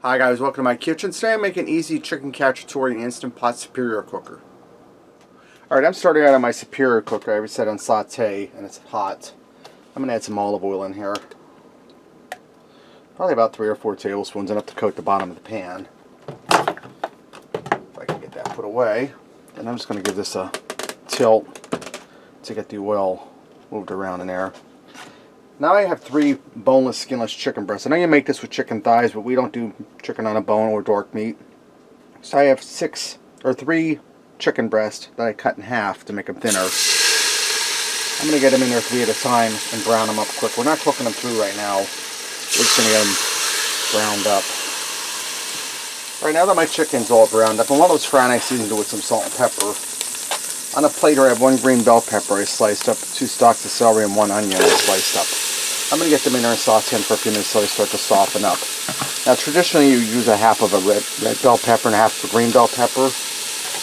Hi guys, welcome to my kitchen. Today I'm making easy chicken cacciatore in Instant Pot Superior Cooker. Alright, I'm starting out on my Superior Cooker. I have it set on saute and it's hot. I'm going to add some olive oil in here. Probably about 3 or 4 tablespoons, enough to coat the bottom of the pan. If I can get that put away. And I'm just going to give this a tilt to get the oil moved around in there. Now I have 3 boneless, skinless chicken breasts. I know you make this with chicken thighs, but we don't do chicken on a bone or dark meat. So I have 3 chicken breasts that I cut in half to make them thinner. I'm going to get them in there 3 at a time and brown them up quick. We're not cooking them through right now. We're just going to get them browned up. Alright, now that my chicken's all browned up, and while it was frying, I seasoned it with some salt and pepper. On a plate here I have 1 green bell pepper I sliced up, 2 stalks of celery, and 1 onion I sliced up. I'm going to get them in there and saute them for a few minutes so they start to soften up. Now traditionally you use a half of a red bell pepper and a half of a green bell pepper,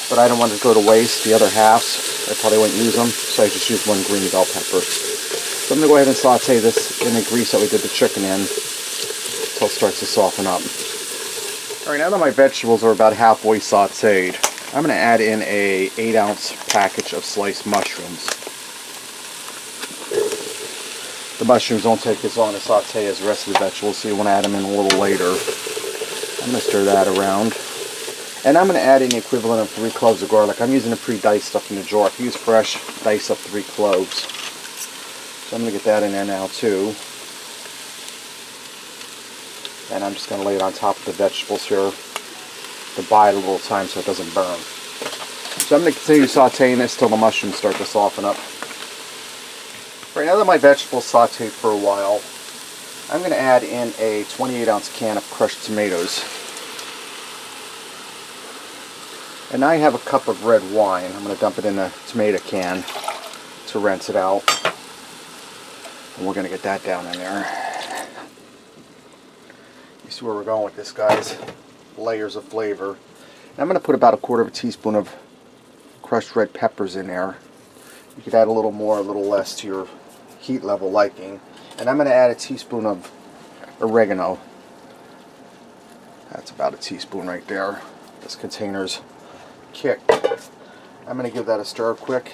but I don't want to go to waste the other halves. I probably wouldn't use them, so I just use 1 green bell pepper. So I'm going to go ahead and saute this in the grease that we did the chicken in until it starts to soften up. Alright, now that my vegetables are about halfway sauteed, I'm going to add in a 8-ounce package of sliced mushrooms. The mushrooms don't take as long to saute as the rest of the vegetables, so you want to add them in a little later. I'm going to stir that around. And I'm going to add in the equivalent of 3 cloves of garlic. I'm using the pre-diced stuff in the jar. If you use fresh, dice up 3 cloves. So I'm going to get that in there now too. And I'm just going to lay it on top of the vegetables here to bide a little time so it doesn't burn. So I'm going to continue sauteing this till the mushrooms start to soften up. Right now that my vegetables sauteed for a while, I'm going to add in a 28-ounce can of crushed tomatoes. And I have a cup of red wine. I'm going to dump it in a tomato can to rinse it out. And we're going to get that down in there. You see where we're going with this, guys. Layers of flavor. And I'm going to put about 1/4 teaspoon of crushed red peppers in there. You could add a little more, a little less to your heat level liking. And I'm going to add a teaspoon of oregano. That's about a teaspoon right there. This container's kicked. I'm going to give that a stir quick.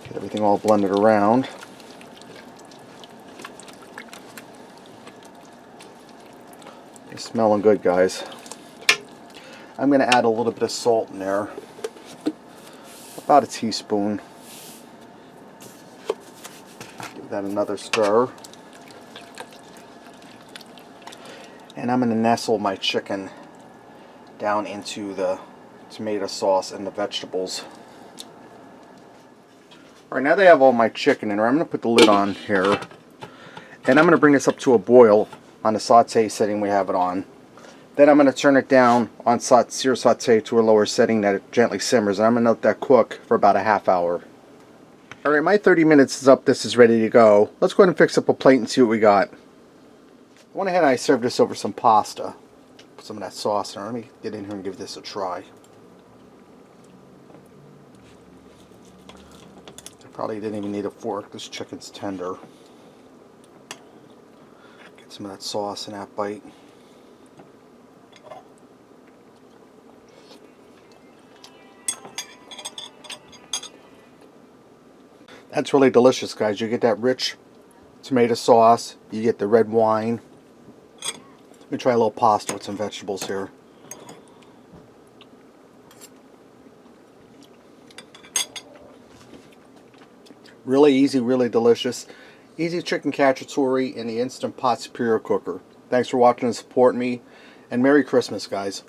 Get everything all blended around. It's smelling good, guys. I'm going to add a little bit of salt in there. About a teaspoon. Give that another stir. And I'm going to nestle my chicken down into the tomato sauce and the vegetables. Alright, now that I have all my chicken in there, I'm going to put the lid on here. And I'm going to bring this up to a boil on the saute setting we have it on. Then I'm going to turn it down on sear saute to a lower setting that it gently simmers. And I'm going to let that cook for about a half hour. Alright, my 30 minutes is up. This is ready to go. Let's go ahead and fix up a plate and see what we got. I went ahead and I served this over some pasta. Put some of that sauce in there. Let me get in here and give this a try. I probably didn't even need a fork. This chicken's tender. Get some of that sauce in that bite. That's really delicious, guys. You get that rich tomato sauce. You get the red wine. Let me try a little pasta with some vegetables here. Really easy, really delicious. Easy chicken cacciatore in the Instant Pot Superior Cooker. Thanks for watching and supporting me. And Merry Christmas, guys.